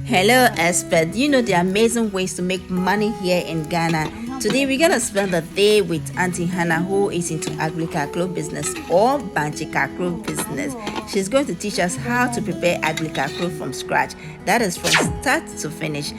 Hello expert, you know the amazing ways to make money here in Ghana. Today we're gonna spend the day with Auntie Hannah, who is into Agbeli Kaaklo business or Agbeli Kaaklo business. She's going to teach us how to prepare Agbeli Kaaklo from scratch, that is from start to finish.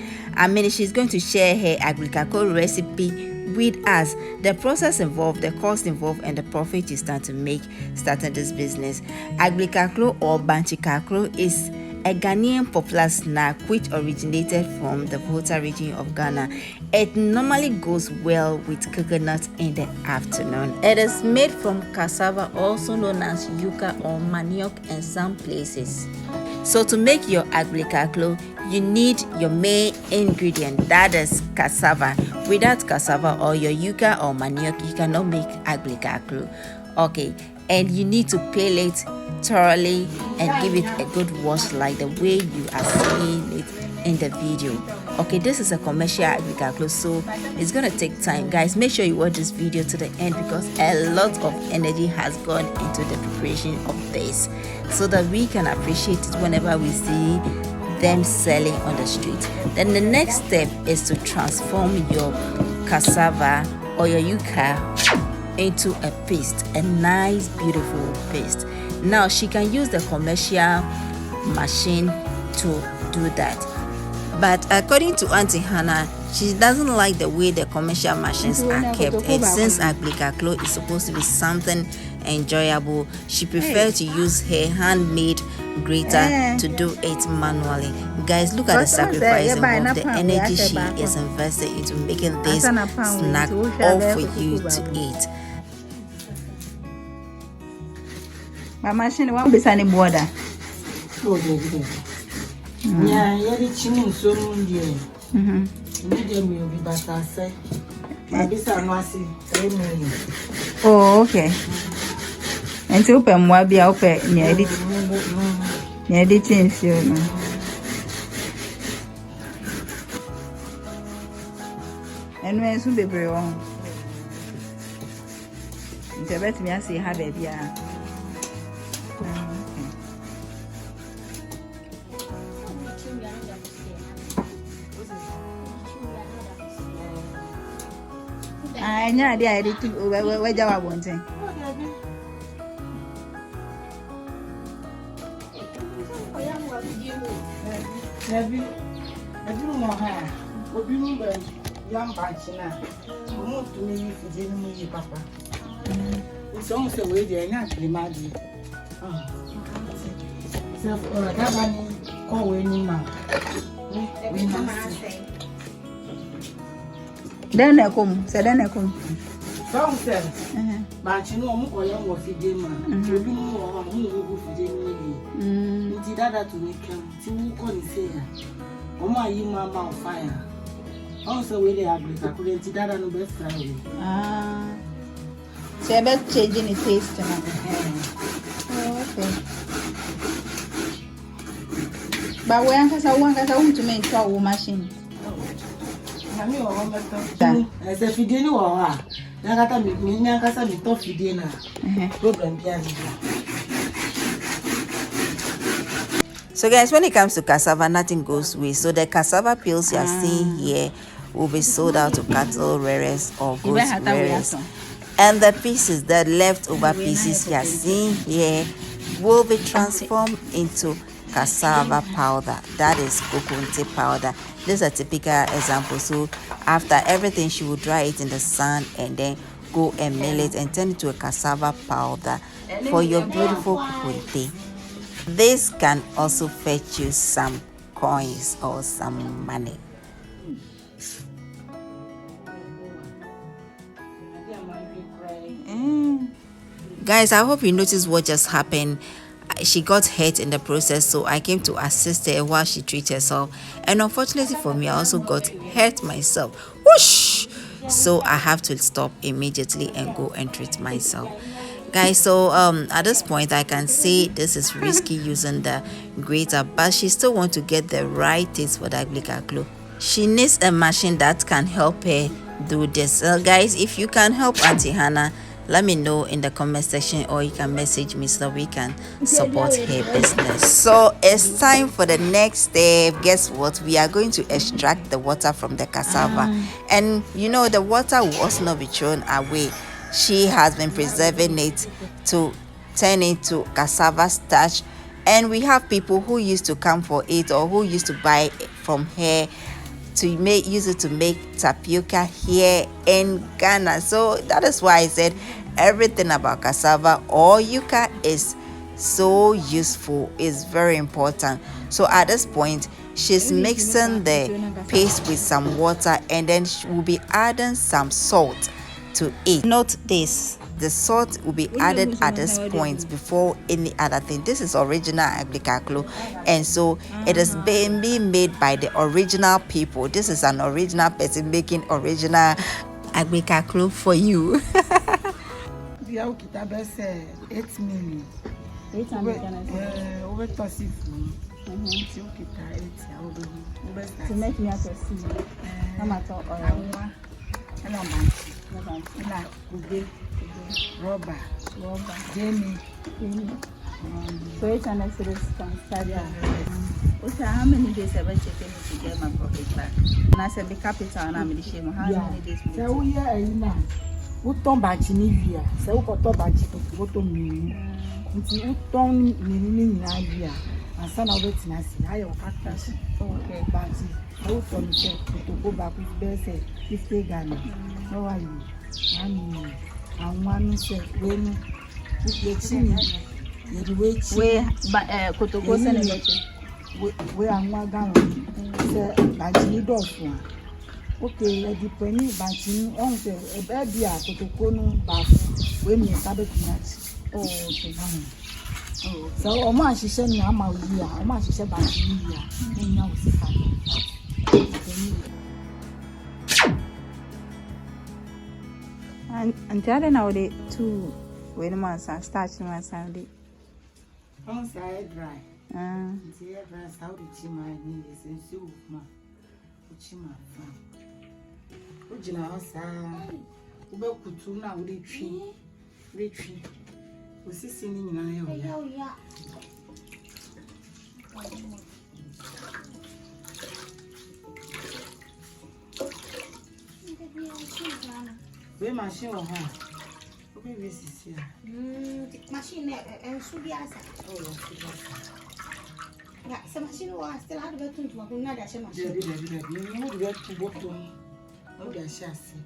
She's going to share her Agbeli Kaaklo recipe with us, the process involved, the cost involved, and the profit you stand to make starting this business. Agbeli Kaaklo or Agbeli Kaaklo is a Ghanaian popular snack which originated from the Volta region of Ghana. It normally goes well with coconut in the afternoon. It is made from cassava, also known as YUCA or MANIOC in some places. So to make your Agbeli Kaaklo, you need your main ingredient, that is cassava. Without cassava or your YUCA or MANIOC, you cannot make Agbeli Kaaklo. Okay, and you need to peel it thoroughly and give it a good wash like the way you are seeing it in the video. Okay, this is a commercial Agbeli Kaaklo, so it's gonna take time. Guys, make sure you watch this video to the end because a lot of energy has gone into the preparation of this so that we can appreciate it whenever we see them selling on the street. Then the next step is to transform your cassava or your yuca into a paste, a nice beautiful paste. Now she can use the commercial machine to do that, but according to Auntie Hannah, she doesn't like the way the commercial machines are kept. And since Agbeli Kaaklo is supposed to be something enjoyable, she prefers to use her handmade grater to do it manually. Guys, look at the sacrifice involved, the energy she is invested into making this snack all for you to eat. My machine won't be sunny border. Yeah, you're chinning so much. Medium will be better, say. Oh, okay. And to open what be open near editing soon. And when soon be very wrong. It's a better me, I see how baby. I know the idea to where Java wanting. I do know her. But you know, young Bachina, who moved to me for dinner with you, Papa. It's almost a way they are not imagine. So, that one call winning man. Then I come, so then I come. Some said, but you know, I'm going to feed them. You know, I'm going to feed them. It's that to make them. You can say, oh, my, you mamma fire. Also, where they have the calculated that and the best Friday. So I bet changing the taste now. Okay. But when I want to make a machine. As if you didn't know her, I got me tough dinner. Program piano. So guys, when it comes to cassava, nothing goes waste. So the cassava peels you are seeing here will be sold out to cattle rearers or goat rearers. And the pieces, the leftover pieces you are seeing here will be transformed into cassava powder, that is coconut powder. This is a typical example. So after everything, she will dry it in the sun and then go and mill it and turn it to a cassava powder for your beautiful coconut. This can also fetch you some coins or some money. Guys, I hope you noticed what just happened. She got hurt in the process, so I came to assist her while she treated herself, and unfortunately for me, I also got hurt myself. Whoosh! So I have to stop immediately and go and treat myself. Guys, so at this point I can say this is risky using the grater, but she still wants to get the right taste for the Agbeli Kaaklo. She needs a machine that can help her do this. Guys, if you can help Auntie Hannah, let me know in the comment section, or you can message me so that we can support her business. So it's time for the next step. Guess what? We are going to extract the water from the cassava, and you know the water will also not be thrown away. She has been preserving it to turn it to cassava starch, and we have people who used to come for it or who used to buy it from her to use it to make tapioca here in Ghana. So that is why I said everything about cassava or yuca is so useful, is very important. So at this point, she's mixing the paste with some water, and then she will be adding some salt to it. Note this, the salt will be added at this point before any other thing. This is original Agbeli Kaaklo, and so it is being made by the original people. This is an original person making original Agbeli Kaaklo for you. Rubber, Jamie. So it's an exodus from Stadia. How many days have I taken to get my profit back? And I said, the capital and I'm shame. How many days? So we are now. What don't batch in India? So what don't batch what don't mean? What don't mean in India? And some of it in Asia. I have factors. Okay, but I would from to go back with Bessie, 50 Ghana. How are you? And one said, when you see me, you wait, but Kotoko Senator. We are one gown. But you don't. Okay, the penny batching on a baby at Kotoko, but when you have it much. Oh, okay. So, how much she said, I'm out here, how much she said, but you know, and the other now they two wait a month and start one Sunday. On side dry. The ever Saudi Chima is in Suma. Chima. Ujina Osa Uba Kutuna would retreat. Was he singing in Iowa? We machine or her. Okay, this is here. Machine and Subiasa. Oh, yeah, some machine was still out of it to another machine. You know, get to work on. Okay, chassis.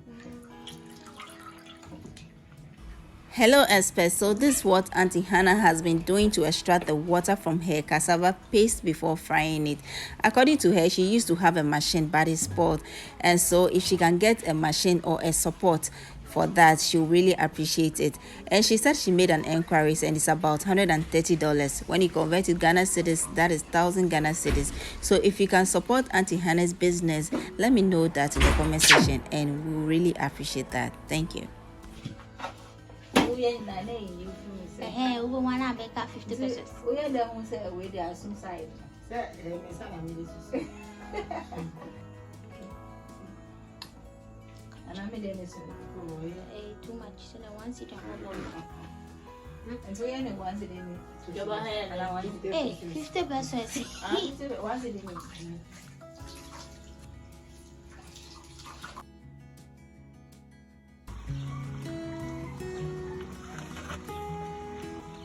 Hello experts, so this is what Auntie Hannah has been doing to extract the water from her cassava paste before frying it. According to her, she used to have a machine but it's spoiled, and so if she can get a machine or a support for that, she'll really appreciate it. And she said she made an inquiry and it's about $130. When you convert to Ghana cedis, that is 1,000 Ghana cedis. So if you can support Auntie Hannah's business, let me know that in the comment section, and we'll really appreciate that. Thank you. We want to make up 50 pesos. We are the ones that away there some side. And I made any Too much, so I want to and so you once it in Hey, 50 pesos. Once it in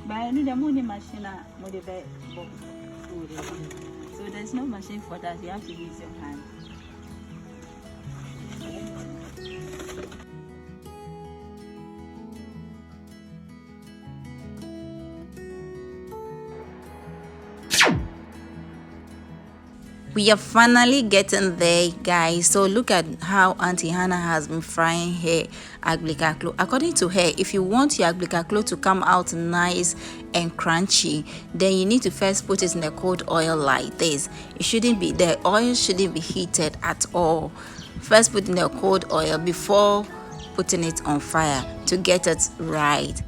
But I need a money machine, so there's no machine for that. You have to use your hand. We are finally getting there, guys. So look at how Auntie Hannah has been frying her Agbeli Kaaklo. According to her, if you want your Agbeli Kaaklo to come out nice and crunchy, then you need to first put it in a cold oil like this. The oil shouldn't be heated at all. First put in a cold oil before putting it on fire to get it right.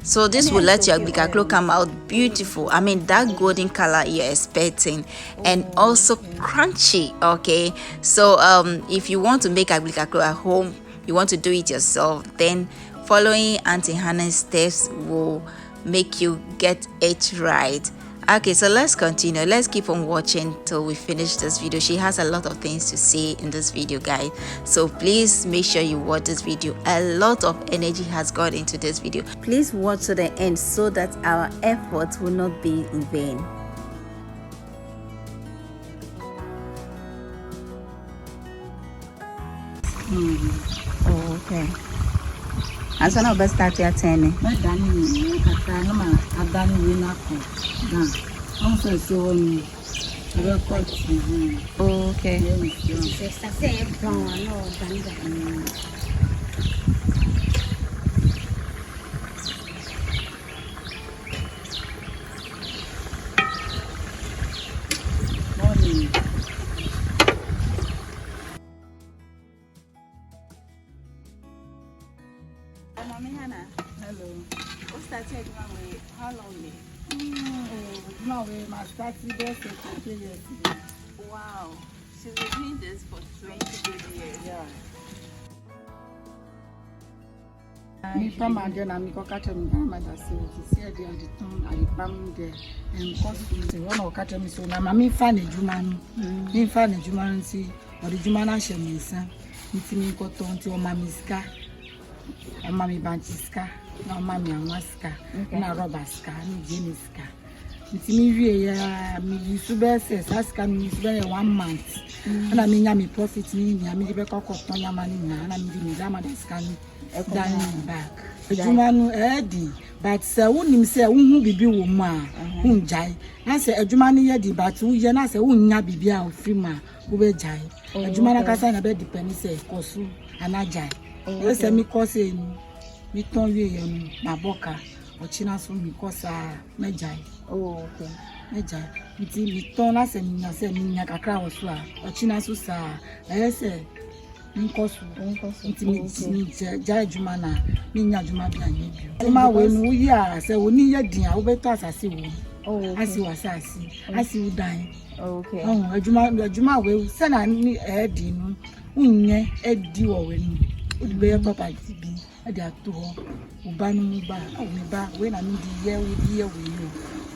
So this will let your Agbeli Kaaklo come out beautiful. I mean, that golden color you're expecting, and also crunchy. Okay, so if you want to make Agbeli Kaaklo at home, you want to do it yourself, then Following Auntie Hannah's steps will make you get it right. Okay, so let's continue. Let's keep on watching till we finish this video. She has a lot of things to say in this video, guys, so please make sure you watch this video. A lot of energy has gone into this video. Please watch to the end so that our efforts will not be in vain. Oh, okay. And so now best start your turning. My Danny, Kakana, I've done enough. Also, so on Oh, okay. Sister say brown no done. morning. Mommy Hannah, Hello. what's that take away? How long? No, we must start today for 2 years. Wow. She's been doing this for 20 good years. Yeah. Me from my then I'm going to catch me grandmother so she said they are the tongue I bam there and cause one or catch me so now me fan a juman me fan a juman see or the jumana she me son it's me got on to mamiska and mammy banchiska now mammy and waska na robaska ni jeniska it's me ya me used to be says ask me used to 1 month and I mean ya me profit ni me be ko ko ya mani na and I mean me grandmother scan down back. Ejumanu edi, but se wonim se wonhu bibi wo mu a hunjai. Na se ejumanu ye di but wo ye na se wonnya bibi a ofri ma wo be jai. Ejumanu kasa na be depend se kosu anajai. Yo se mi kose ni mi ton wie ye nu na boka ochina so mi kosa mejai. Oh, okay. Mejai. Nti mi ton na se mi nya kakra wo so a ochina so sa se Nkosu ntimi ja adwuma na nya adwuma bia nya bio adwuma we no yi a se woni ye din a wo beto asase wo asi wasase asi udan Okay. Adwuma we se na ni edi no unye edi wo we no odi be papa bi adi ato ho uba no mu ba o mi ba we na mi di ye we no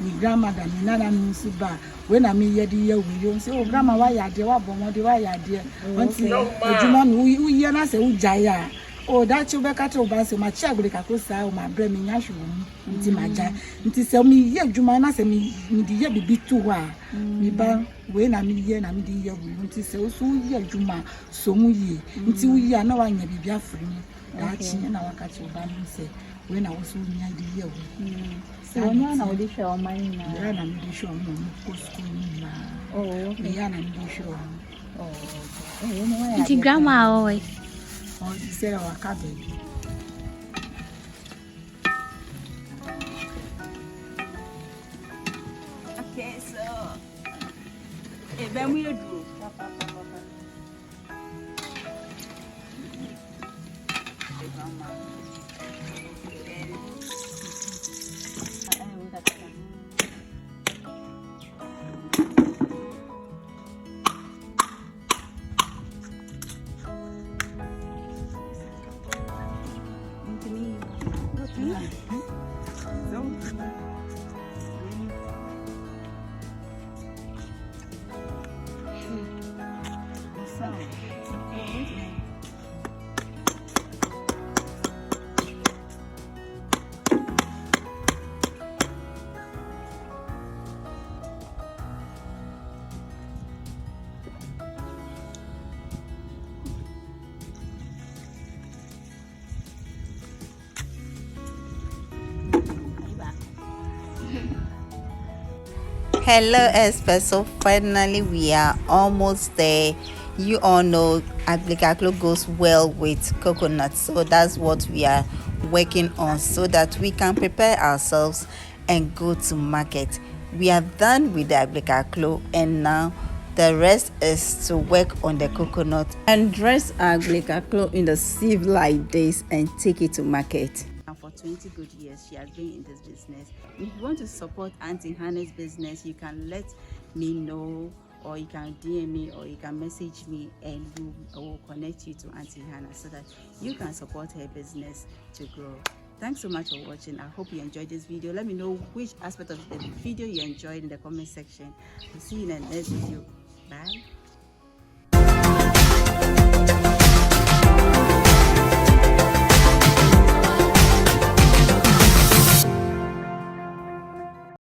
mi grandmother mi nana mi su ba we na mi ye di ye we yo se o grandma wa ya de wa bo mo de wa ya de onti ejuma no u ye na se u jaya o da chi be ka to ba se ma chi Agbeli Kaaklo sa o ma bre mi nya hwe mu nti ma ja nti se mi ye ejuma na se mi di ye bibi tu wa mi ba we na mi ye di ye we nti se o so ye ejuma so mu ye nti u ye na wa nya bibi afri mu da chi na wa ka to ba mi se we na wo so nya di ye we So when I would show money now. ya na mi di show mo ko school ni na Oh, okay. ya na mi di show Oh, okay. You know why? Auntie grandma always. o di se wa ka baby Okay, so when we do. Hello experts, so finally we are almost there. You all know Agbeli Kaaklo goes well with coconut, so that's what we are working on so that we can prepare ourselves and go to market. We are done with the Agbeli Kaaklo and now the rest is to work on the coconut and dress Agbeli Kaaklo in the sieve like this and take it to market. For 20 good years she has been in this business. If you want to support Auntie Hannah's business, you can let me know or you can DM me, or you can message me, and I will connect you to Auntie Hannah so that you can support her business to grow. Thanks so much for watching. I hope you enjoyed this video. Let me know which aspect of the video you enjoyed in the comment section. We'll see you in the next video. Bye.